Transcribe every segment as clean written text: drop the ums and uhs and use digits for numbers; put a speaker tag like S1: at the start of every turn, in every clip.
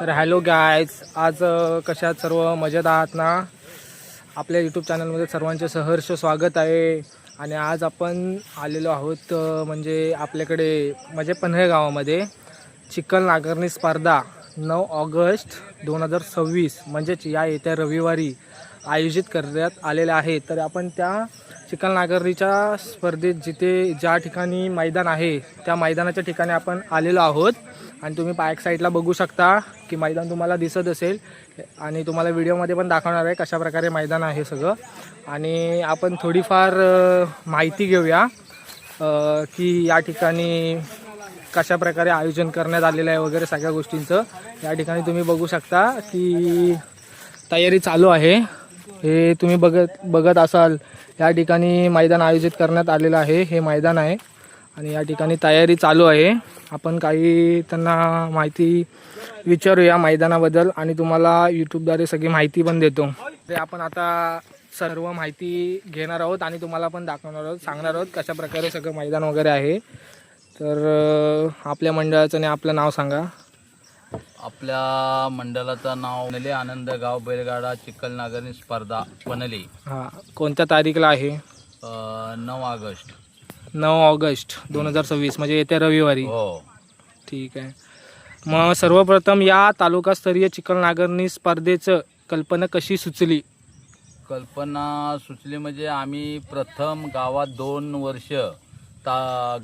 S1: तर hello guys, आज कशा आहात सर्व? मजेत आहात ना? आपल्या यूट्यूब चॅनलमध्ये सर्वांचे सहर्ष स्वागत आहे. आणि आज आपण आलेलो आहोत म्हणजे आपल्याकडे म्हणजे पन्हाळे गावामध्ये चिखल नांगरणी स्पर्धा 9 ऑगस्ट 2026 म्हणजेच या येत्या रविवारी आयोजित करण्यात आलेल्या आहेत. तर आपण त्या चिखल नांगरणीच्या स्पर्धेत ज्या ठिकाणी मैदान आहे त्या मैदानाच्या ठिकाणी आपण आलेलो आहोत. आणि तुम्ही बॅक साईडला बघू शकता की मैदान तुम्हाला दिसत असेल आणि तुम्हाला व्हिडिओमध्ये पण दाखवणार आहे कशा प्रकारे मैदान आहे सगळं. आणि आपण थोडीफार माहिती घेऊया की या ठिकाणी कशा प्रकारे आयोजन करण्यात आलेलं आहे वगैरे सगळ्या गोष्टींचं. या ठिकाणी तुम्ही बघू शकता की तयारी चालू आहे. हे तुम्ही बघत असाल, या ठिकाणी मैदान आयोजित करण्यात आलेलं आहे. हे मैदान आहे आणि या ठिकाणी तयारी चालू आहे. आपण काही त्यांना माहिती विचारूया मैदानाबद्दल आणि तुम्हाला यूट्यूबद्वारे सगळी माहिती पण देतो. ते आपण आता सर्व माहिती घेणार आहोत आणि तुम्हाला पण दाखवणार आहोत, सांगणार आहोत कशा प्रकारे सगळं मैदान वगैरे आहे. तर आपल्या मंडळाचं आणि आपलं नाव सांगा.
S2: आपल्या मंडळाचं नाव पनले आनंद गाव बैलगाडा चिखल नांगरणी स्पर्धा पनले.
S1: हां, कोणत्या तारीखला आहे?
S2: 9 ऑगस्ट
S1: 9 ऑगस्ट 2026 म्हणजे येत्या रविवारी.
S2: हो,
S1: ठीक आहे. मग सर्वप्रथम या तालुकास्तरीय चिखल नांगरणी स्पर्धेचं कल्पना कशी सुचली?
S2: कल्पना सुचली म्हणजे आम्ही प्रथम गावात 2 वर्ष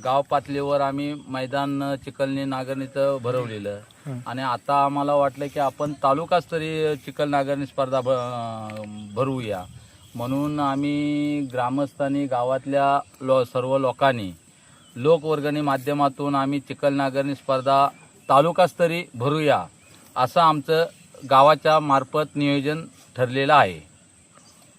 S2: गाव पातळीवर आम्ही मैदान चिखलनी नांगरणीचं भरवलेलं. आणि आता आम्हाला वाटलं की आपण तालुकास्तरीय चिखल नांगरणी स्पर्धा भरवूया. म्हणून आम्ही ग्रामस्थांनी गावातल्या सर्व लोकांनी लोकवर्गणी माध्यमातून आम्ही चिखल नांगरणी स्पर्धा तालुकास्तरीय भरूया असं आमचं गावाच्या मार्फत नियोजन ठरलेलं आहे.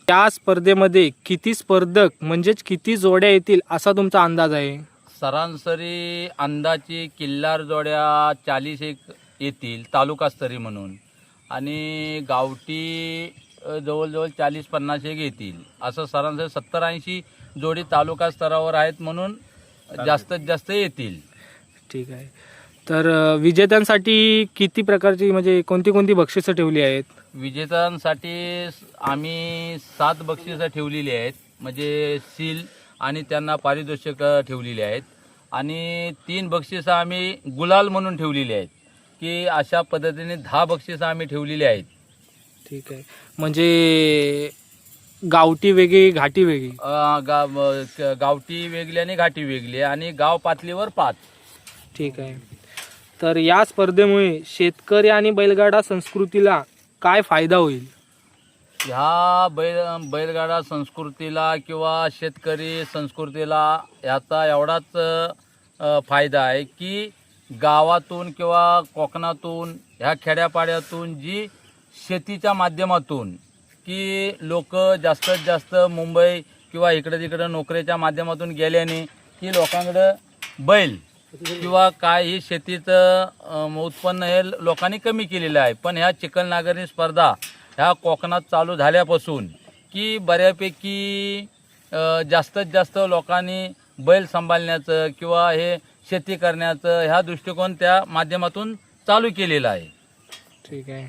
S1: या स्पर्धेमध्ये किती स्पर्धक म्हणजेच किती जोड्या येतील असा तुमचा अंदाज आहे?
S2: सरासरी अंदाची किल्लार जोड्या 40 येतील तालुकास्तरीय म्हणून, आणि गावठी जवळजवळ 40-50 येतील. असं सरासरी 70-80 जोडी तालुका स्तरावर आहेत म्हणून जास्तीत जास्त येतील.
S1: ठीक आहे. तर विजेत्यांसाठी किती प्रकारची म्हणजे कोणती कोणती बक्षिसं ठेवली आहेत?
S2: विजेत्यांसाठी आम्ही 7 बक्षिसं ठेवलेली आहेत, म्हणजे सील आणि त्यांना पारितोषिक ठेवलेली आहेत. आणि 3 बक्षिसं आम्ही गुलाल म्हणून ठेवलेली आहेत, की अशा पद्धतीने 10 बक्षिसं आम्ही ठेवलेली आहेत.
S1: ठीक आहे. म्हणजे गावठी वेगळी घाटी वेगळी?
S2: गावठी वेगळी आणि घाटी वेगळी, आणि गाव पातळीवर 5.
S1: ठीक आहे. तर या स्पर्धेमुळे शेतकरी आणि बैलगाडा संस्कृतीला काय फायदा होईल?
S2: ह्या बैलगाडा संस्कृतीला किंवा शेतकरी संस्कृतीला ह्याचा एवढाच फायदा आहे की गावातून किंवा कोकणातून ह्या खेड्यापाड्यातून जी शेतीच्या माध्यमातून की लोक जास्तीत जास्त मुंबई किंवा इकडे तिकडे नोकरीच्या माध्यमातून गेल्याने की लोकांकडं बैल किंवा काय ही शेतीचं उत्पन्न हे लोकांनी कमी केलेलं आहे. पण ह्या चिखल नांगरणी स्पर्धा ह्या कोकणात चालू झाल्यापासून की बऱ्यापैकी जास्तीत जास्त लोकांनी बैल सांभाळण्याचं किंवा हे शेती करण्याचं ह्या दृष्टिकोन त्या माध्यमातून चालू केलेला आहे.
S1: ठीक आहे.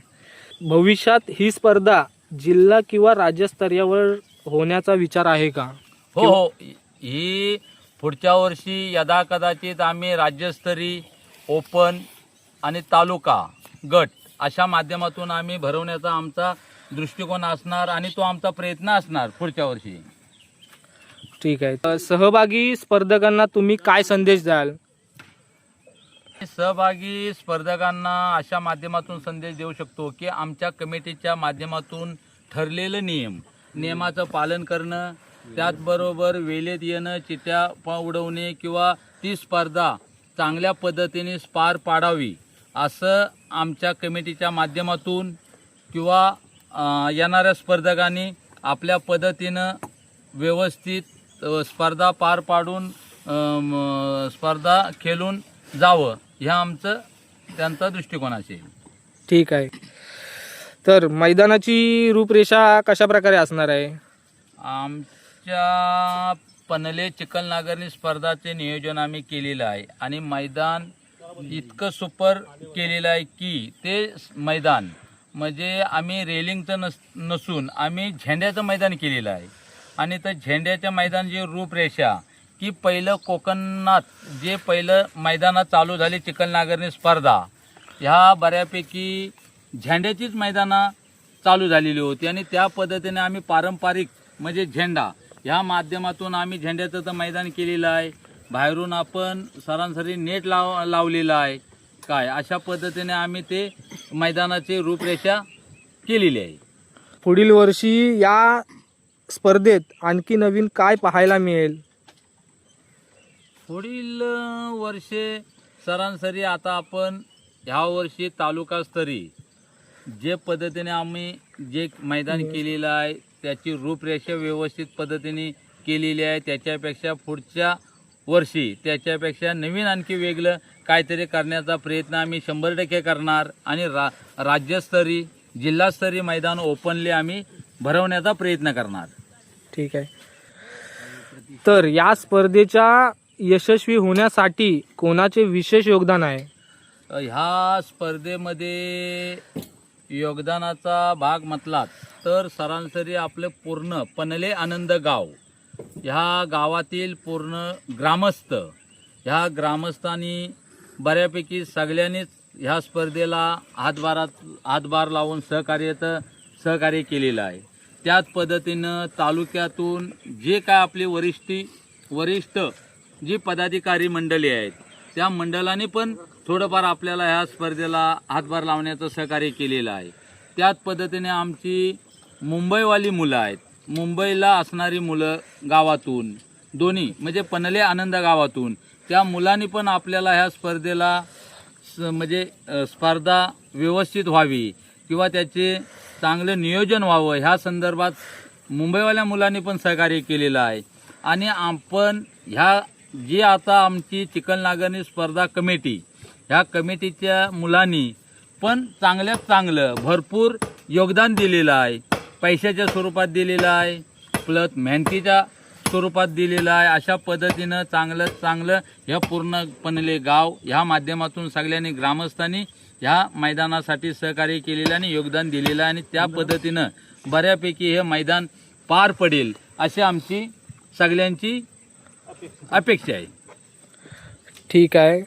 S1: भविष्यात ही स्पर्धा जिल्हा किंवा राज्यस्तरावर होण्याचा विचार आहे का?
S2: हो, ही पुढच्या वर्षी यदा कदाचित आम्ही राज्यस्तरीय, ओपन आणि तालुका गट अशा माध्यमातून आम्ही भरवण्याचा आमचा दृष्टिकोन असणार आणि तो आमचा प्रयत्न असणार पुढच्या वर्षी.
S1: ठीक आहे. सहभागी स्पर्धकांना तुम्ही काय संदेश द्याल?
S2: सहभागी स्पर्धकांना अशा माध्यमातून संदेश देऊ शकतो की आमच्या कमिटीच्या माध्यमातून ठरलेलं नियमाचं पालन करणं, त्याचबरोबर वेळेत येणं, चिट्या उडवणे किंवा ती स्पर्धा चांगल्या पद्धतीने पार पाडावी असं आमच्या कमिटीच्या माध्यमातून किंवा येणाऱ्या स्पर्धकांनी आपल्या पद्धतीनं व्यवस्थित स्पर्धा पार पाडून स्पर्धा खेळून जावं ह्या आमचं त्यांचा दृष्टिकोन असेल.
S1: ठीक आहे. तर मैदानाची रूपरेषा कशा प्रकारे असणार आहे?
S2: आमच्या पनले चिखल नांगरणी स्पर्धाचे नियोजन आम्ही केलेलं आहे आणि मैदान इतकं सुपर केलेलं आहे की ते मैदान म्हणजे आम्ही रेलिंगचं नसून आम्ही झेंड्याचं मैदान केलेलं आहे. आणि त्या झेंड्याच्या मैदानाची रूपरेषा की पहिलं कोकणात जे पहिलं मैदानात चालू झाली चिखलनागरणी स्पर्धा, ह्या बऱ्यापैकी झेंड्याचीच मैदानं चालू झालेली होती. आणि त्या पद्धतीने आम्ही पारंपरिक म्हणजे झेंडा ह्या माध्यमातून आम्ही झेंड्याचं तर मैदान केलेलं आहे. बाहेरून आपण सरासरी नेट लावलेलं आहे. काय अशा पद्धतीने आम्ही ते मैदानाची रूपरेषा केलेली आहे.
S1: पुढील वर्षी या स्पर्धेत आणखी नवीन काय पाहायला मिळेल?
S2: पुढील वर्षे सरासरी आता आपण ह्या वर्षी तालुकास्तरीय जे पद्धतीने आम्ही जे मैदान केलेलं आहे त्याची रूपरेषा व्यवस्थित पद्धतीने केलेली आहे. त्याच्यापेक्षा पुढच्या वर्षी त्याच्यापेक्षा नवीन आणखी वेगळं काहीतरी करण्याचा प्रयत्न आम्ही 100% करणार. आणि राज्यस्तरीय जिल्हास्तरीय मैदान ओपनली आम्ही भरवण्याचा प्रयत्न करणार.
S1: ठीक आहे. तर या स्पर्धेच्या यशस्वी होण्यासाठी कोणाचे विशेष योगदान आहे?
S2: ह्या स्पर्धेमध्ये योगदानाचा भाग म्हटलात तर सरासरी आपले पूर्ण पनले आनंद गाव ह्या गावातील पूर्ण ग्रामस्थ ह्या ग्रामस्थांनी बऱ्यापैकी सगळ्यांनीच ह्या स्पर्धेला हातभार लावून सहकार्य केलेलं आहे. त्याच पद्धतीनं तालुक्यातून जे काय आपले वरिष्ठ जी पदाधिकारी मंडळी आहेत त्या मंडळाने पण थोडंफार आपल्याला ह्या स्पर्धेला हातभार लावण्याचं सहकार्य केलेलं आहे. त्याच पद्धतीने आमची मुंबईवाली मुलं आहेत, मुंबईला असणारी मुलं गावातून दोन्ही म्हणजे पनले आनंद गावातून त्या मुलांनी पण आपल्याला ह्या स्पर्धेला म्हणजे स्पर्धा व्यवस्थित व्हावी किंवा त्याचे चांगलं नियोजन व्हावं ह्या संदर्भात मुंबईवाल्या मुलांनी पण सहकार्य केलेलं आहे. आणि आपण ह्या जी आता आमची चिखलनागरणी स्पर्धा कमिटी ह्या कमिटीच्या मुलांनी पण चांगल्यात चांगलं भरपूर योगदान दिलेलं आहे. पैशाच्या स्वरूपात दिलेलं आहे, प्लस मेहनतीच्या स्वरूपात दिलेलं आहे. अशा पद्धतीनं चांगलं ह्या पूर्ण पनले गाव ह्या माध्यमातून सगळ्यांनी ग्रामस्थांनी ह्या मैदानासाठी सहकार्य केलेलं आणि योगदान दिलेलं आहे. आणि त्या पद्धतीनं बऱ्यापैकी हे मैदान पार पडेल अशी आमची सगळ्यांची अपेक्षा आहे.
S1: ठीक आहे.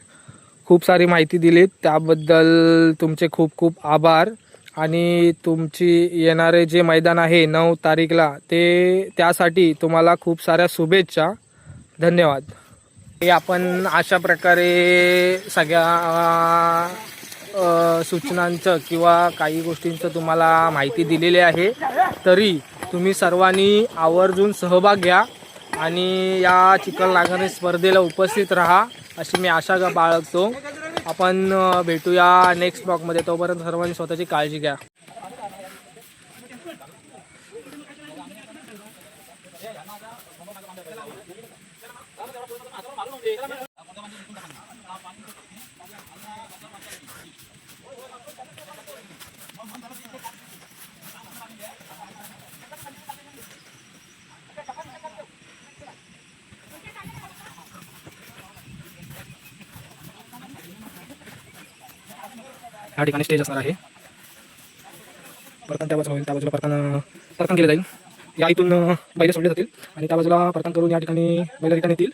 S1: खूप सारी माहिती दिलीत त्याबद्दल तुमचे खूप खूप आभार. आणि तुमची येणारे जे मैदान आहे 9 तारीखला त्यासाठी तुम्हाला खूप साऱ्या शुभेच्छा. धन्यवाद. हे आपण अशा प्रकारे सगळ्या सूचनांचं किंवा काही गोष्टींचं तुम्हाला माहिती दिलेली आहे. तरी तुम्ही सर्वांनी आवर्जून सहभाग घ्या आणि या चिखलनागरणी स्पर्धेला उपस्थित राहा अशी मी आशा बाळगतो. आपण भेटूया नेक्स्ट ब्लॉगमध्ये. तोपर्यंत सर्वांनी स्वतःची काळजी घ्या. या ठिकाणी स्टेज असणार आहे. परतन त्या बाजूला होईल, त्या बाजूला परतन केलं जाईल. या इथून बैल सोडले जातील आणि त्या बाजूला परतन करून या ठिकाणी बैल रिटर्न येतील.